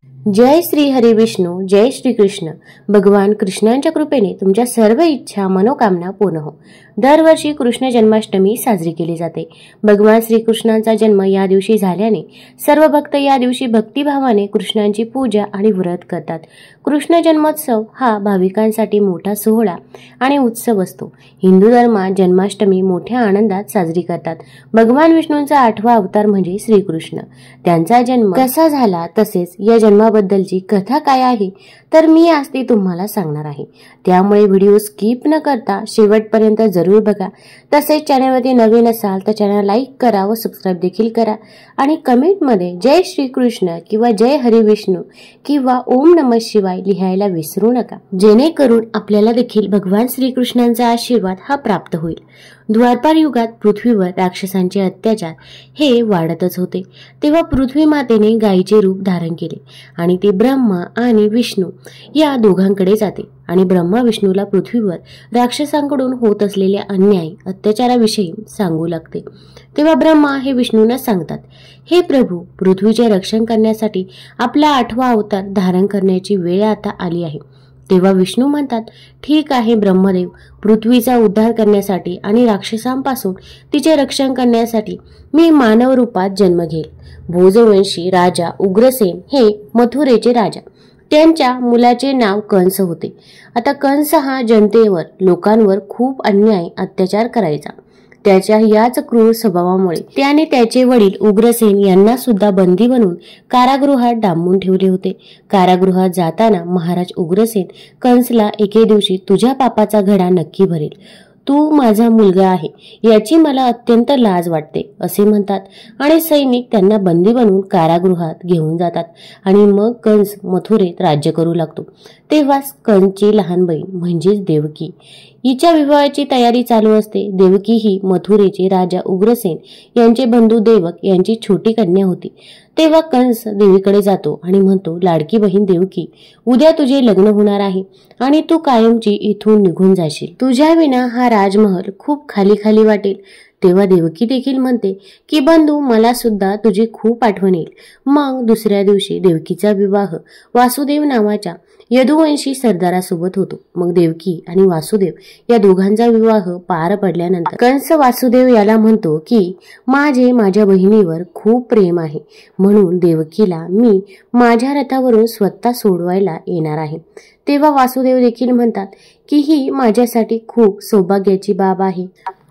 जय श्री हरी विष्णू, जय श्री कृष्ण। भगवान कृष्णांच्या कृपेने तुमच्या सर्व इच्छा मनोकामना पूर्ण हो। दरवर्षी कृष्ण जन्माष्टमी साजरी केली जाते। भगवान श्रीकृष्णांचा जन्म या दिवशी झाल्याने सर्व भक्त या दिवशी भक्तिभावाने कृष्णांची पूजा आणि व्रत करतात। कृष्ण जन्मोत्सव हा भाविकांसाठी मोठा सोहळा आणि उत्सव असतो। हिंदू धर्मात जन्माष्टमी मोठ्या आनंदात साजरी करतात। भगवान विष्णूंचा 8वा अवतार म्हणजे श्रीकृष्ण। त्यांचा जन्म कसा झाला तसेच या जन्माबद्दलची कथा काय आहे तर मी आज ती तुम्हाला सांगणार आहे। त्यामुळे व्हिडिओ स्किप न करता शेवटपर्यंत जरूर बघा। तसेच चॅनलवरती नवीन असाल तर चॅनल लाईक करा व सबस्क्राइब देखील करा आणि कमेंटमध्ये जय श्री कृष्ण किंवा जय हरी विष्णू किंवा ओम नमः शिवाय लिहायला विसरू नका, जेणेकरून आपल्याला देखील भगवान श्रीकृष्णांचा आशीर्वाद हा प्राप्त होईल। द्वापार युगात पृथ्वीवर राक्षसांचे अत्याचार हे वाढतच होते। तेव्हा पृथ्वी मातेने गायीचे रूप धारण केले आणि ते ब्रह्मा आणि विष्णू या दोघांकडे जाते आणि ब्रह्मा विष्णूला पृथ्वीवर राक्षसांकडून होत असलेल्या अन्याय अत्याचाराविषयी सांगू लागते। तेव्हा ब्रह्मा हे विष्णूंना सांगतात, हे प्रभू, पृथ्वीचे रक्षण करण्यासाठी आपला 8वा अवतार धारण करण्याची वेळ आता आली आहे। तेव्हा विष्णू म्हणतात, ठीक आहे ब्रह्मदेव, पृथ्वीचा उद्धार करण्यासाठी आणि राक्षसांपासून तिचे रक्षण करण्यासाठी मी मानव रूपात जन्म घेईल। भोजवंशी राजा उग्रसेन हे मथुरेचे राजा, त्यांच्या मुलाचे नाव कंस होते। आता कंस हा जनतेवर लोकांवर खूप अन्याय अत्याचार करायचा। त्याच्या याच क्रूर स्वभावामुळे त्याने त्याचे वडील उग्रसेन यांना सुद्धा बंदी बनवून कारागृहात डांबून ठेवले होते। कारागृहात जाताना महाराज उग्रसेन कंसला एके दिवशी तुझ्या पापाचा घडा नक्की भरेल, तू माझा मुलगा आहे याची मला अत्यंत लाज वाटते असे म्हणतात आणि सैनिक त्यांना बंदी बनवून कारागृहात घेऊन जातात आणि मग कंस मथुरेत राज्य करू लागतो। तेव्हा कंसची लहान बहीण म्हणजेच देवकी हिच्या विवाहाची तयारी चालू असते। देवकी ही मथुरेचे राजा उग्रसेन यांचे बंधू देवक यांची छोटी कन्या होती। तेव्हा कंस देवीकडे जातो आणि म्हणतो, लाडकी बहीण देवकी, उद्या तुझे लग्न होणार आहे आणि तू कायमची इथून निघून जाशील। तुझ्या विना हा राजमहल खूप खाली खाली वाटेल। तेव्हा देवकी देखील म्हणते की बंधू, मला सुद्धा तुझी खूप आठवण येईल। मग दुसऱ्या दिवशी देवकीचा विवाह वासुदेव नावाच्या यदुवंशी सरदारासोबत होतो। मग देवकी आणि वासुदेव या दोघांचा विवाह पार पडल्यानंतर कंस वासुदेव याला म्हणतो की माझ्या बहिणीवर खूप प्रेम आहे, म्हणून देवकीला मी माझ्या रथावरून स्वतः सोडवायला येणार आहे। तेव्हा वासुदेव देखील म्हणतात की ही माझ्यासाठी खूप सौभाग्याची बाब आहे।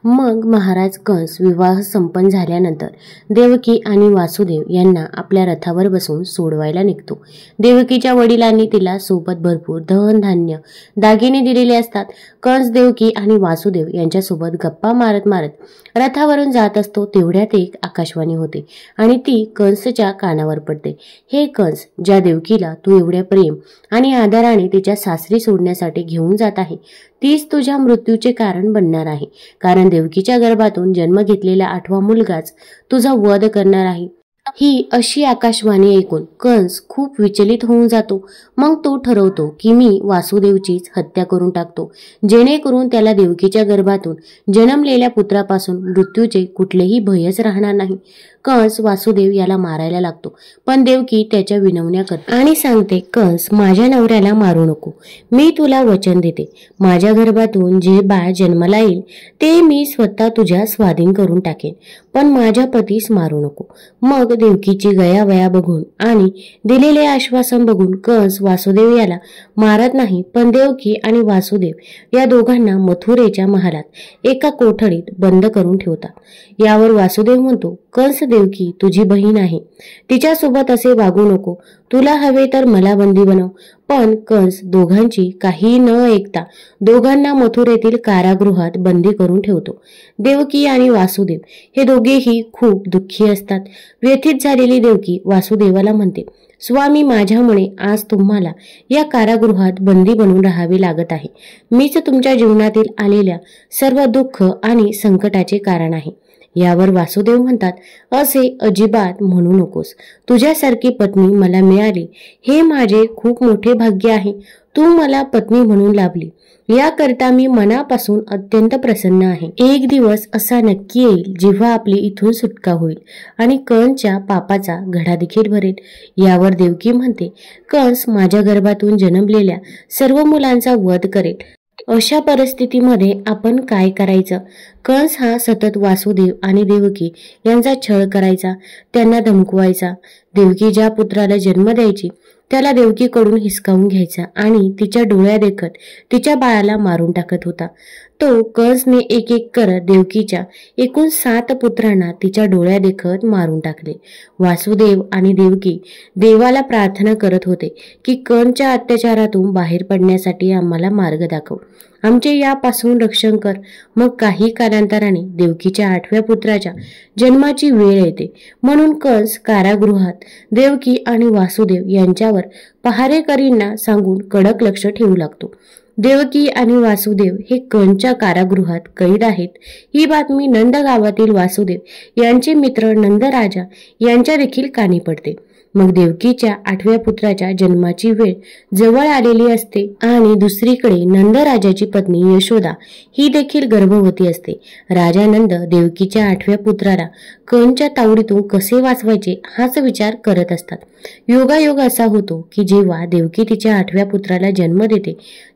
मग महाराज कंस विवाह संपन्न झाल्यानंतर देवकी आणि वासुदेव यांना आपल्या रथावर बसवून सोडवायला निघतो। देवकीच्या वडिलांनी तिला सोबत भरपूर धन धान्य दागिने दिलेले असतात। कंस देवकी आणि वासुदेव यांच्यासोबत गप्पा मारत मारत रथावरून जात असतो। तेवढ्यात एक आकाशवाणी होते आणि ती कंसच्या कानावर पडते, हे कंस, ज्या देवकीला तू एवढ्या प्रेम आणि आदराने तिच्या सासरी सोडण्यासाठी घेऊन जात आहे तीच तुझ्या मृत्यूचे कारण बनणार आहे, कारण देवकीच्या गर्भातून जन्म घेतलेला 8वा मुलगाच तुझा वध करणार आहे। ही अशी आकाशवाणी ऐकून कंस खूप विचलित होऊन जातो। मग तो ठरवतो की मी वासुदेवचीच हत्या करून टाकतो, जेणेकरून त्याला देवकीच्या गर्भातून जन्मलेल्या पुत्रापासून मृत्यूचे कुठलेही भयच राहणार नाही। कंस वासुदेव याला मारायला लागतो, पण देवकी त्याच्या विनवण्या करते आणि सांगते, कंस, माझ्या नवऱ्याला मारू नको, मी तुला वचन देते, माझ्या गर्भातून जे बाळ जन्माला येईल ते मी स्वतः तुझ्या स्वाधीन करून टाकेन, पण माझ्या पतीस मारू नको। मग देवकीची गयावया बघून आणि दिलेले आश्वासन बघून कंस वासुदेव याला मारत नाही, पण देवकी आणि वासुदेव या दोघांना मथुरेच्या महालात एका कोठडीत बंद करून ठेवतात। यावर वासुदेव म्हणतो, कंस, देवकी तुझी बहीण आहे, तिच्यासोबत असे वागू नको, तुला हवे तर मला बंदी बनव। पण कंस दोघांची काही न ऐकता दोघांना मथुरेतील कारागृहात बंदी करून ठेवतो। देवकी आणि वासुदेव हे दोघेही खूप दुःखी असतात। व्यथित झालेली देवकी वासुदेवाला म्हणते, स्वामी, माझ्यामुळे आज तुम्हाला या कारागृहात बंदी बनून राहावे लागत आहे। मीच तुमच्या जीवनातील आलेल्या सर्व दुःख आणि संकटाचे कारण आहे। यावर वासुदेव म्हणतात, असे अजिबात म्हणू नकोस, तुझ्यासारखी पत्नी मला मिळाली हे माझे खूप मोठे भाग्य आहे। तू मला पत्नी म्हणून लाभली, याकरता मी मनापासून अत्यंत प्रसन्न आहे. एक दिवस असा नक्की येईल जेव्हा आपली इथून सुटका होईल आणि कंसच्या पापाचा घडा देखील भरेल. यावर देवकी म्हणते, कंस माझ्या गर्भातून जन्मलेल्या सर्व मुलांचा वध करेल. अशा परिस्थितीमध्ये आपण काय करायचं? कंस हा सतत वासुदेव आणि देवकी यांचा छळ करायचा, त्यांना धमकवायचा. देवकी ज्या पुत्राला जन्म द्यायची त्याला देवकीकडून हिसकावून घ्यायचा आणि तिच्या डोळ्या देखत तिच्या बाळाला मारून टाकत होता. तो कंसने एक एक करत देवकीच्या एकूण 7 पुत्रांना तिच्या डोळ्या देखत मारून टाकले. वासुदेव आणि देवकी देवाला प्रार्थना करत होते की कंसच्या अत्याचारातून बाहेर पडण्यासाठी आम्हाला मार्ग दाखव, आमचे यापासून रक्षण कर. मग काही कालांतराने देवकीच्या 8व्या पुत्राच्या जन्माची वेळ येते. म्हणून कंस कारागृहात देवकी आणि वासुदेव यांच्यावर पहारेकरींना सांगून कडक लक्ष ठेवू लागतो. देवकी आणि वासुदेव हे कंसच्या कारागृहात कैद आहेत. ही बातमी नंद गावातील वासुदेव यांचे मित्र नंदराजा यांच्या देखील कानी पडते. मग देवकीच्या 8व्या पुत्राच्या जन्माची वेळ जवळ आलेली असते आणि दुसरीकडे नंदराजाची पत्नी यशोदा ही देखील गर्भवती असते. राजा नंद देवकीच्या 8व्या पुत्राला कंसच्या तावडीतून कसे वाचवायचे हाच विचार करत असतात. योगायोग असा होतो की जेव्हा देवकी तिच्या 8व्या पुत्राला जन्म देते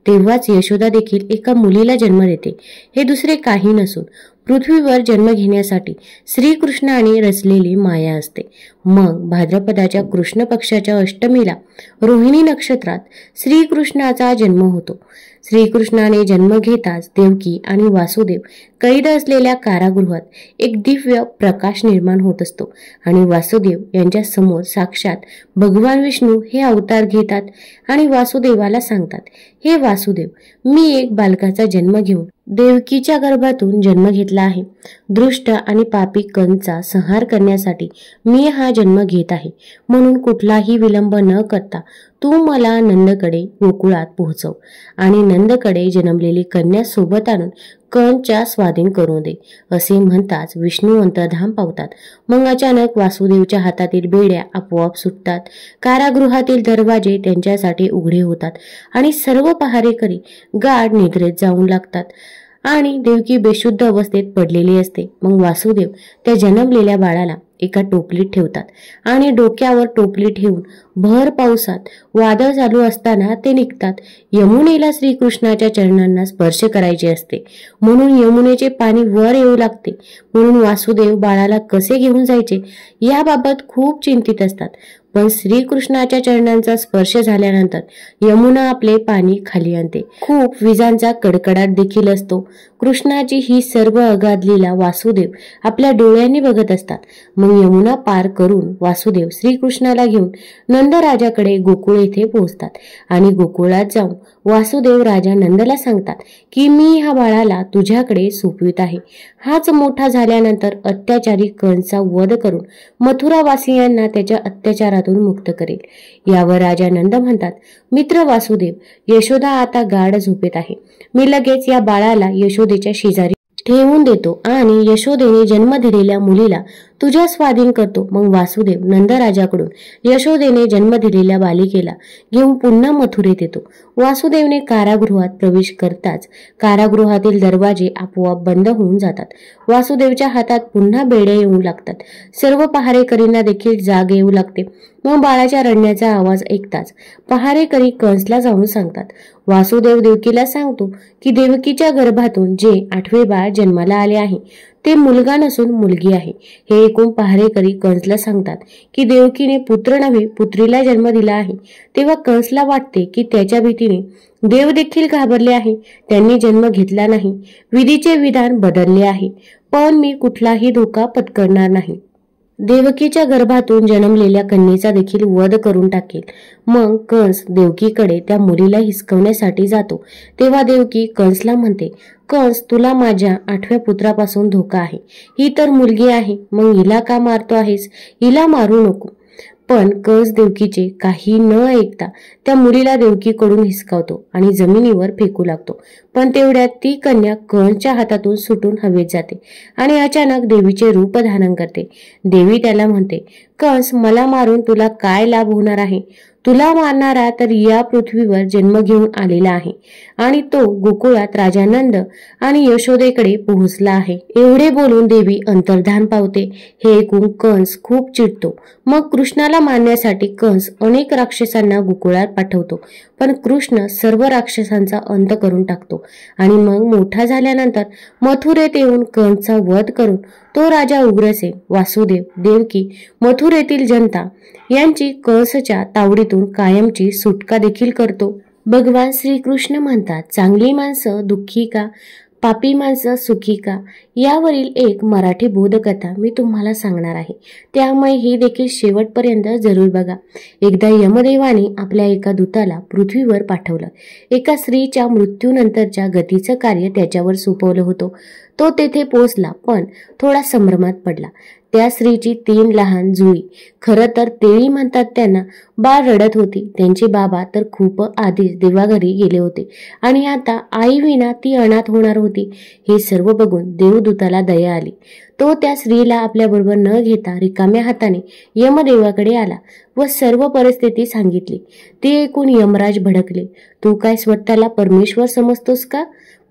तेव्हाच यशोदा देखील एका मुलीला जन्म देते. हे दुसरे काही नसून पृथ्वीवर जन्म घेण्यासाठी श्रीकृष्णाने रचलेली माया असते. मग भाद्रपदाच्या कृष्ण पक्षाच्या अष्टमीला रोहिणी नक्षत्रात श्रीकृष्णाचा जन्म होतो. श्रीकृष्णाने जन्म घेताच देवकी आणि वासुदेव कैद असलेल्या कारागृहात एक दिव्य प्रकाश निर्माण होत असतो आणि वासुदेव यांच्या समोर साक्षात भगवान विष्णू हे अवतार घेतात आणि वासुदेवाला सांगतात, हे वासुदेव, मी एक बालकाचा जन्म घेऊन देवकीच्या गर्भातून जन्म घेतला आहे. दृष्ट आणि पापी कंसचा संहार करण्यासाठी मी हा जन्म घेत आहे. म्हणून कुठलाही विलंब न करता तू मला नंदकडे गोकुळात पोहोचव आणि नंदकडे जन्मलेली कन्या सोबत आणून कंसच्या स्वाधीन करू दे. असे म्हणताच विष्णू अंतर्धान पावतात. मग अचानक वासुदेवच्या हातातील बेड्या आपोआप सुटतात. कारागृहातील दरवाजे त्यांच्यासाठी उघडे होतात आणि सर्व पहारेकरी गाढ निद्रेत जाऊन लागतात आणि देवकी बेशुद्ध अवस्थेत पडलेली असते. मग वासुदेव त्या जन्मलेल्या बाळाला एका टोपलीत ठेवतात आणि डोक्यावर टोपली ठेवून भर पावसात वादळ चालू असताना ते निघतात. यमुनेला श्रीकृष्णाच्या चरणांना स्पर्श करायचे असते म्हणून यमुनेचे पाणी वर येऊ लागते. म्हणून वासुदेव बाळाला कसे घेऊन जायचे याबाबत खूप चिंतित असतात. पण श्रीकृष्णाच्या चरणांचा स्पर्श झाल्यानंतर यमुना आपले पाणी खाली आणते. खूप विजांचा कडकडाट देखील असतो. कृष्णाची ही सर्व अगाध लीला वासुदेव आपल्या डोळ्यांनी बघत असतात. मग यमुना पार करून वासुदेव श्रीकृष्णाला घेऊन नंदराजाकडे गोकुळ येथे पोहोचतात आणि गोकुळात जाऊन वासुदेव राजा नंदला सांगतात की मी ह्या बाळाला तुझ्याकडे सोपवित आहे. हाच मोठा झाल्यानंतर अत्याचारी कंसचा वध करून मथुरावासियांना त्याच्या अत्याचारातून मुक्त करेल. यावर राजा नंद म्हणतात, मित्र वासुदेव, यशोदा आता गाढ झोपेत आहे. मी लगेच या बाळाला यशोदेच्या शेजारी ठेवून देतो आणि यशोदेने जन्म दिलेल्या मुलीला तुझ्या स्वाधीन करतो. मग वासुदेव नंदराजाकडून यशोदेने जन्म दिलेल्या बालिकेला घेऊन पुन्हा मथुरेत येतो. वासुदेवने कारागृहात प्रवेश करताच कारागृहातील दरवाजे आपोआप बंद होऊन जातात. वासुदेवच्या हातात पुन्हा बेड्या येऊ लागतात. सर्व पहारेकरींना देखील जाग येऊ लागते. मग बाळाच्या रडण्याचा आवाज ऐकताच पहारेकरी कंसला जाऊन सांगतात. वासुदेव देवकीला सांगतो की देवकीच्या गर्भातून जे 8वे बाळ जन्माला आले आहे ते मुलगा नसून मुलगी आहे. हे ऐकून पहारेकरी कंसला सांगतात की देवकीने पुत्र नव्हे पुत्रीला जन्म दिला आहे. तेव्हा कंसला वाटते की त्याच्या भीतीने देव देखील घाबरले आहे. त्यांनी जन्म घेतला नाही. विधीचे विधान बदलले आहे. पण मी कुठलाही धोका पत्करणार नाही. देवकीच्या गर्भातून जन्मलेल्या कन्येचा देखील वध करून टाकेल. मग कंस देवकीकडे त्या मुलीला हिसकवण्यासाठी जातो. तेव्हा देवकी कंसला म्हणते, कंस, तुला माझ्या 8व्या पुत्रापासून धोका आहे. ही तर मुलगी आहे, मग हिला का मारतो आहेस? हिला मारू नको. पण कंस देवकीचे काही न ऐकता त्या मुलीला देवकीकडून हिसकावतो आणि जमिनीवर फेकू लागतो. पण तेवढ्यात ती कन्या कंसच्या हातातून सुटून हवेत जाते आणि अचानक देवीचे रूप धारण करते. देवी त्याला म्हणते, कंस, मला मारून तुला काय लाभ होणार आहे? तुला मारणारा तर या पृथ्वीवर जन्म घेऊन आलेला आहे आणि तो गोकुळात राजा नंद आणि यशोदेकडे पोहोचला आहे. एवढे बोलून देवी अंतर्धान पावते. हे ऐकून कंस खूप चिडतो. मग कृष्णाला मारण्यासाठी कंस अनेक राक्षसांना गोकुळात पाठवतो, पण कृष्ण सर्व राक्षसांचा अंत करून टाकतो आणि मग मोठा झाल्यानंतर मथुरेत येऊन कंसचा वध करून तो राजा उग्रसेन, वासुदेव, देवकी, मथुरेतील जनता यांची कंसच्या तावडीतून कायमची सुटका देखील करतो. भगवान श्रीकृष्ण म्हणतात, चांगली माणसं दुःखी का, पापी माणसं सुखी का? यावरील एक मराठी बोधकथा मी तुम्हाला सांगणार आहे, त्यामुळे ही देखील शेवटपर्यंत जरूर बघा. एकदा यमदेवाने आपल्या एका दूताला पृथ्वीवर पाठवलं. एका स्त्रीच्या मृत्यूनंतरच्या गतीचं कार्य त्याच्यावर सोपवलं होतं. तो तेथे पोहोचला, पण थोडा संभ्रमात पडला. त्या स्त्रीची 3 लहान जुळी, खरं तर तेळी म्हणतात त्यांना, बाळ रडत होती. त्यांचे बाबा तर खूप आधीच देवाघरी गेले होते आणि आता आई विना ती अनाथ होणार होती. हे सर्व बघून देवदूताला दया आली. तो त्या स्त्रीला आपल्याबरोबर न घेता रिकाम्या हाताने यमदेवाकडे आला व सर्व परिस्थिती सांगितली. ते ऐकून यमराज भडकले. तू काय स्वतःला परमेश्वर समजतोस का?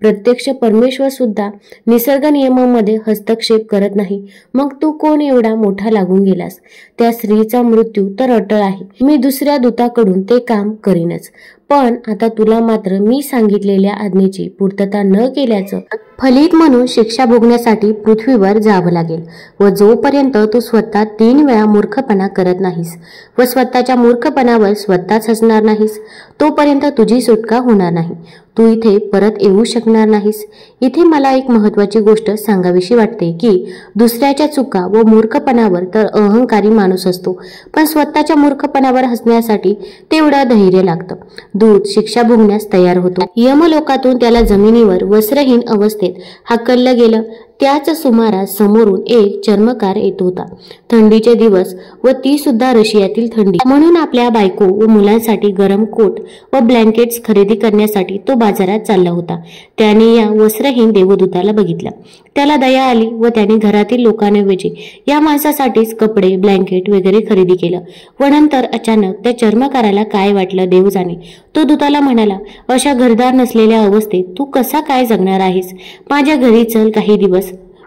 प्रत्यक्ष परमेश्वर सुद्धा निसर्ग नियमांमध्ये हस्तक्षेप करत नाही, मग तू कोण एवढा मोठा लागून गेलास? त्या स्त्रीचा मृत्यू तर अटळ आहे. मी दुसऱ्या दूताकडून ते काम करीनच, पण आता तुला मात्र मी सांगितलेल्या आज्ञेची पूर्तता न केल्याचं फलित म्हणून शिक्षा भोगण्यासाठी पृथ्वीवर जावं लागेल. व जोपर्यंत तू स्वतः 3 वेळा मूर्खपणा करत नाहीस व स्वतःच्या मूर्खपणावर स्वतःच हसणार नाहीस, तोपर्यंत तुझी सुटका होणार नाही. तू इथे परत येऊ शकणार नाहीस. इथे मला एक महत्वाची गोष्ट सांगावीशी वाटते की दुसऱ्याच्या चुका व मूर्खपणावर तर अहंकारी माणूस असतो, पण स्वतःच्या मूर्खपणावर हसण्यासाठी तेवढं धैर्य लागतं. दूत शिक्षा भोगण्यास तयार होतो. यमलोकातून त्याला जमिनीवर वस्त्रहीन अवस्थेत हाकललं गेलं. त्याच सुमारास समोरून एक चर्मकार येत होता. थंडीचे दिवस व ती सुद्धा रशियातील थंडी, म्हणून आपल्या बायको व मुलांसाठी गरम कोट व ब्लँकेट्स खरेदी करण्यासाठी तो बाजारात चालला होता. त्याने या वस्त्रहीन देवदूताला बघितलं. त्याला दया आली व त्याने घरातील लोकांऐवजी या माणसासाठीच कपडे, ब्लँकेट वगैरे खरेदी केलं. व नंतर अचानक त्या चर्मकाराला काय वाटलं देव जाणे. तो दूताला म्हणाला, अशा घरदार नसलेल्या अवस्थेत तू कसा काय जगणार आहेस? माझ्या घरी चल काही दिवस.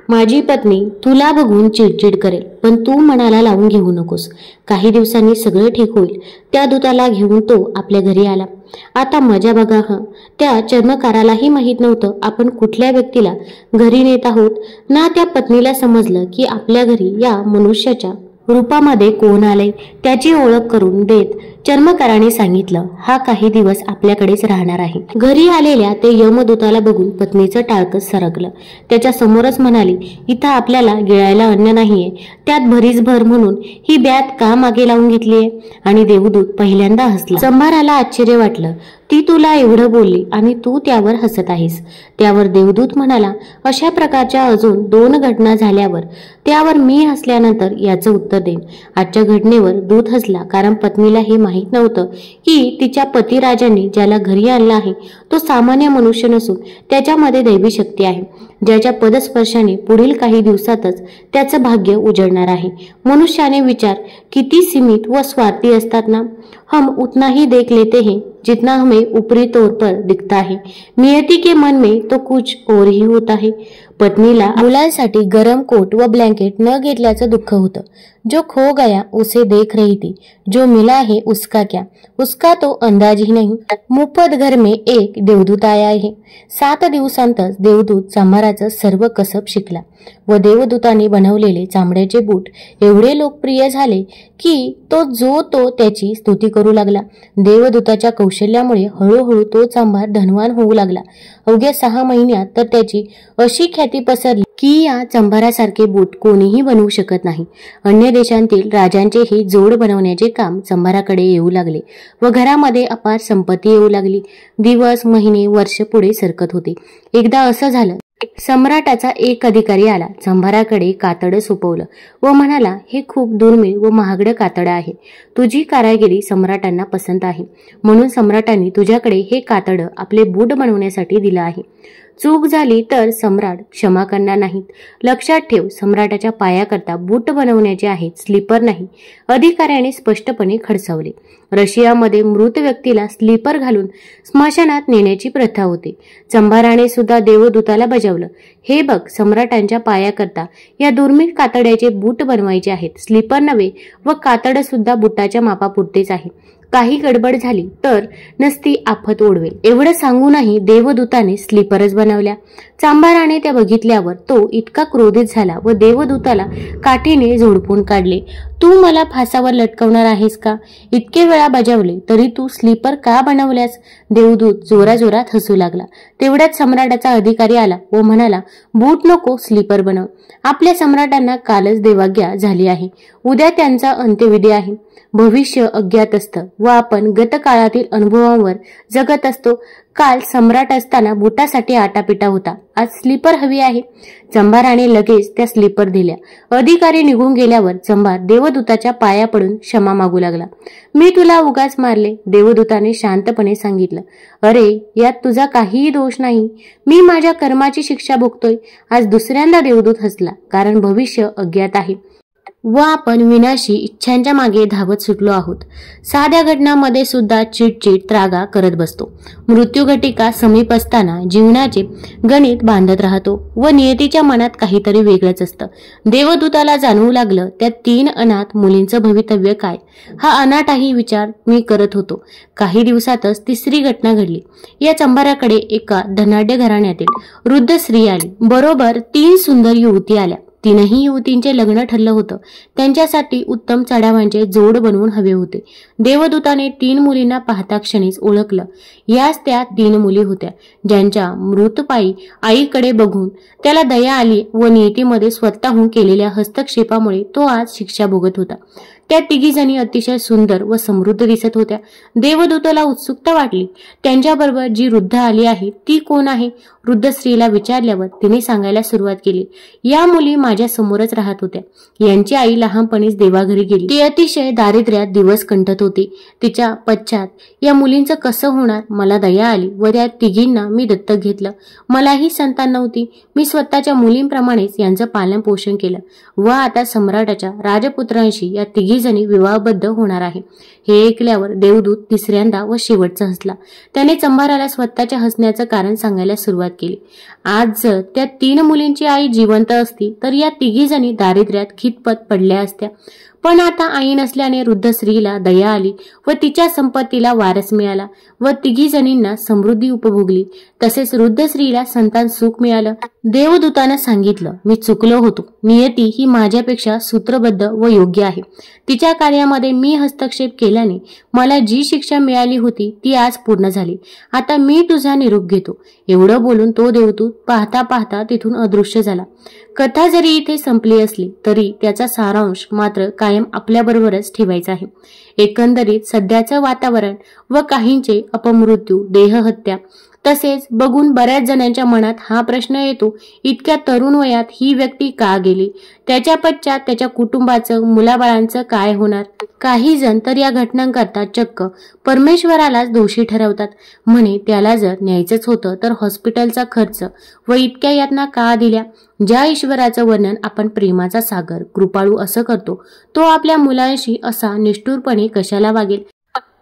माझी पत्नी तुला बघून चिडचिड करेल, पण तू मनाला लावून घेऊ नकोस. काही दिवसांनी सगळं ठीक होईल. त्या दूताला घेऊन तो आपल्या घरी आला. आता मजा बघा त्या चर्मकारालाही माहीत नव्हतं आपण कुठल्या व्यक्तीला घरी नेत आहोत. ना त्या पत्नीला समजलं की आपल्या घरी या मनुष्याच्या रूपामध्ये कोण आले. त्याची ओळख करून देत चर्मकाराने सांगितलं, हा काही दिवस आपल्याकडेच राहणार आहे. घरी आलेल्या ते यमदूताला बघून पत्नीचं टाळकं सरकलं. त्याच्या समोरच म्हणाली, इथं आपल्याला गिळायला अन्न नाहीये, त्यात भरीस भर म्हणून ही बॅत का मागे लावून घेतलीये? आणि देवदूत पहिल्यांदा हसला. संभाराला आश्चर्य वाटलं. ती तुला एवढं बोलली आणि तू त्यावर हसत आहेस. त्यावर देवदूत म्हणाला, अशा प्रकारच्या अजून 2 घटना झाल्यावर त्यावर मी हसल्यानंतर याचं उत्तर देईन. आजच्या घटनेवर दूत हसला, कारण पत्नीला हे माहीत नव्हतं की तिच्या पतिराजांनी ज्याला घरी आणलं आहे तो सामान्य मनुष्य नसून त्याच्यामध्ये दैवी शक्ती आहे, ज्याच्या पदस्पर्शाने पुढील काही दिवसातच त्याचं भाग्य उजळणार आहे. मनुष्याने विचार किती सीमित व स्वार्थी असतात ना. हम उतना ही देख लेते हैं जितना हमें ऊपरी तौर पर दिखता है. नियति के मन में तो कुछ और ही होता है. पत्नीला मुलांसाठी गरम कोट व ब्लँकेट न घेतल्याचं दुःख होतं. जो खो गया उसे देख रही थी, जो मिला है उसका क्या, उसका तो अंदाज ही नहीं. मुफ्त घर में एक देवदूत आया है. 7 दिवसांतच देवदूत चांभाराचं सर्व कसब शिकला व देवदूताने बनवलेले चामड्याचे बूट एवढे लोकप्रिय झाले की तो त्याची स्तुती करू लागला. देवदूताच्या कौशल्यामुळे हळूहळू तो चांभार धनवान होऊ लागला. अवघ्या 6 महिन्यात तर त्याची अशी ख्याती पसरली की या चांभारासारखे बूट कोणीही बनवू शकत नाही. अन्य देशांतील राजांचे हे जोड बनवण्याचे काम चांभाराकडे येऊ लागले व घरामध्ये अपार संपत्ती येऊ लागली. दिवस, महिने, वर्ष पुढे सरकत होते. एकदा असं झालं, सम्राटाचा एक अधिकारी आला. चांभाराकडे कातडं सोपवलं व म्हणाला, हे खूप दुर्मिळ व महागडं कातडं आहे. तुझी कारागिरी सम्राटांना पसंत आहे, म्हणून सम्राटांनी तुझ्याकडे हे कातडं आपले बूट बनवण्यासाठी दिलं आहे. चूक झाली तर सम्राट क्षमा करणार नाहीत. लक्षात ठेव, सम्राटाच्या पायाकरता बूट बनवण्याचे आहेत, स्लीपर नाही, अधिकाऱ्याने स्पष्टपणे खडसावले. रशियामध्ये मृत व्यक्तीला स्लीपर घालून स्मशानात नेण्याची प्रथा होती. चंभाराने सुद्धा देवदूताला बजावलं, हे बघ, सम्राटांच्या पायाकरता या दुर्मिळ कातड्याचे बूट बनवायचे आहेत, स्लीपर नव्हे, व कातड सुद्धा बुटाच्या मापापुरतेच आहे. काही गडबड झाली तर नसती आफत ओढवेल. एवढं सांगूनही देवदूताने स्लीपरच बनवल्या. चांभाराने त्या बघितल्यावर तो इतका क्रोधित झाला व देवदूताला काठीने झोडपून काढले. तू मला फासावर लटकवणार आहेस का? इतके वेळा बजावले तरी तू स्लीपर का बनवल्यास? देवदूत जोराजोरात हसू लागला. तेवढ्यात सम्राटाचा अधिकारी आला व म्हणाला, बूट नको, स्लीपर बनव. आपल्या सम्राटांना कालच देवाज्ञा झाली आहे. उद्या त्यांचा अंत्यविधी आहे. भविष्य अज्ञात असतं व आपण गतकाळातील अनुभवांवर जगत असतो. काल सम्राट असताना बुटासाठी आटापिटा होता, आज स्लीपर हवी आहे. चंभाराने लगेच त्या स्लीपर दिल्या. अधिकारी निघून गेल्यावर चंभार देवदूताच्या पाया पडून क्षमा मागू लागला. मी तुला उगाच मारले, देवदूताने शांतपणे सांगितलं. अरे, यात तुझा काहीही दोष नाही, मी माझ्या कर्माची शिक्षा भोगतोय. आज दुसऱ्यांदा देवदूत हसला, कारण भविष्य अज्ञात आहे व आपण विनाशी इच्छांच्या मागे धावत सुटलो आहोत. साध्या घटनांमध्ये सुद्धा चिडचिड त्रागा करत बसतो. मृत्यूघटिका समीप असताना जीवनाचे गणित बांधत राहतो व नियतीच्या मनात काहीतरी वेगळंच असतं. देवदूताला जाणवू लागलं, त्या 3 अनाथ मुलींचं भवितव्य काय. हा अनाठाही विचार मी करत होतो. काही दिवसातच तिसरी घटना घडली. या चंभाराकडे एका धनाढ्य घराण्यातील वृद्ध स्त्री आली. बरोबर 3 सुंदर युवती आल्या. 3ही युवतींचे लग्न ठरलं होतं. त्यांच्यासाठी उत्तम चढावांचे जोड बनवून हवे होते. देवदूताने 3 मुलींना पाहता क्षणीच ओळखलं. याच त्या 3 मुली होत्या, ज्यांच्या मृतपायी आईकडे बघून त्याला दया आली व नियतीमध्ये स्वतःहून केलेल्या हस्तक्षेपामुळे तो आज शिक्षा भोगत होता. त्या 3 जणी अतिशय सुंदर व समृद्ध दिसत होत्या. देवदूताला उत्सुकता वाटली, त्यांच्याबरोबर जी वृद्ध आली आहे ती कोण आहे? वृद्ध स्त्रीला विचारल्यावर तिने सांगायला सुरुवात केली, या मुली माझ्या समोरच राहत होत्या. यांची आई लहानपणीच देवाघरी गेली. ती अतिशय दारिद्र्यात दिवस कंठत होती. तिच्या पश्चात या मुलींचं कसं होणार? मला दया आली व त्या 3घींना मी दत्तक घेतलं. मलाही संतान नव्हती. मी स्वतःच्या मुलींप्रमाणेच यांचं पालन पोषण केलं व आता सम्राटाच्या राजपुत्रांशी या 3 जणी विवाहबद्ध होणार आहे. हे ऐकल्यावर देवदूत तिसऱ्यांदा व शेवटचा हसला. त्याने चंभाराला स्वतःच्या हसण्याचं कारण सांगायला सुरुवात केली. आज जर त्या 3 मुलींची आई जिवंत असती तर या 3 जणी दारिद्र्यात खितपत पडल्या असत्या. पण आता आई नसल्याने वृद्ध स्त्रीला दया आली व तिच्या संपत्तीला वारस मिळाला व 3 जणींना समृद्धी उपभोगली. तसेच वृद्ध स्त्रीला संतान सुख मिळालं. देवदूतानं सांगितलं, मी चुकलो होतो. नियती ही माझ्यापेक्षा सूत्रबद्ध व योग्य आहे. तिच्या कार्यामध्ये मी हस्तक्षेप केल्याने मला जी शिक्षा मिळाली होती ती आज पूर्ण झाली. आता मी तुझा निरोप घेतो. एवढं बोलून तो देवदूत पाहता पाहता तिथून अदृश्य झाला. कथा जरी इथे संपली असली तरी त्याचा सारांश मात्र कायम आपल्याबरोबरच ठेवायचा आहे. एकंदरीत सध्याचं वातावरण व काहींचे अपमृत्यू, देहहत्या तसेच बघून बऱ्याच जणांच्या मनात हा प्रश्न येतो, इतक्या तरुण वयात ही व्यक्ती का गेली? त्याच्या पश्चात त्याच्या कुटुंबाचं, मुलाबाळांचं काय होणार? काही जण तर या घटनांकरता चक्क परमेश्वरालाच दोषी ठरवतात. म्हणे त्याला जर न्यायचंच होतं तर हॉस्पिटलचा खर्च व इतक्या यातना का दिल्या? ज्या ईश्वराचं वर्णन आपण प्रेमाचा सागर, कृपाळू असं करतो, तो आपल्या मुलांशी असा निष्ठुरपणे कशाला वागेल?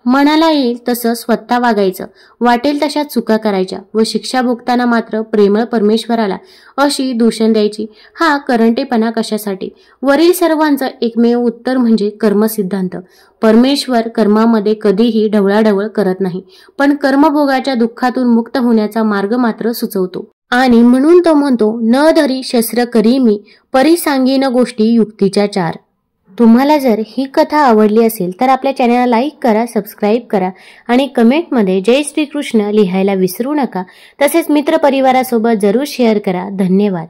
मनाला येईल तसं स्वतः वागायचं, वाटेल तशा चुका करायच्या व शिक्षा भोगताना मात्र प्रेमळ परमेश्वराला अशी दूषण द्यायची. हा करंटेपणा कशासाठी? वरील सर्वांचं एकमेव उत्तर म्हणजे कर्मसिद्धांत. परमेश्वर कर्मामध्ये कधीही ढवळाढवळ करत नाही, पण कर्मभोगाच्या दुःखातून मुक्त होण्याचा मार्ग मात्र सुचवतो. आणि म्हणून तो म्हणतो, न धरी शस्त्र करी मी, परी सांगीन गोष्टी युक्तीच्या 4. तुम्हाला जर ही कथा आवडली असेल तर आपल्या चॅनलला लाईक करा, सबस्क्राईब करा आणि कमेंटमध्ये जय श्रीकृष्ण लिहायला विसरू नका. तसेच मित्रपरिवारासोबत जरूर शेअर करा. धन्यवाद.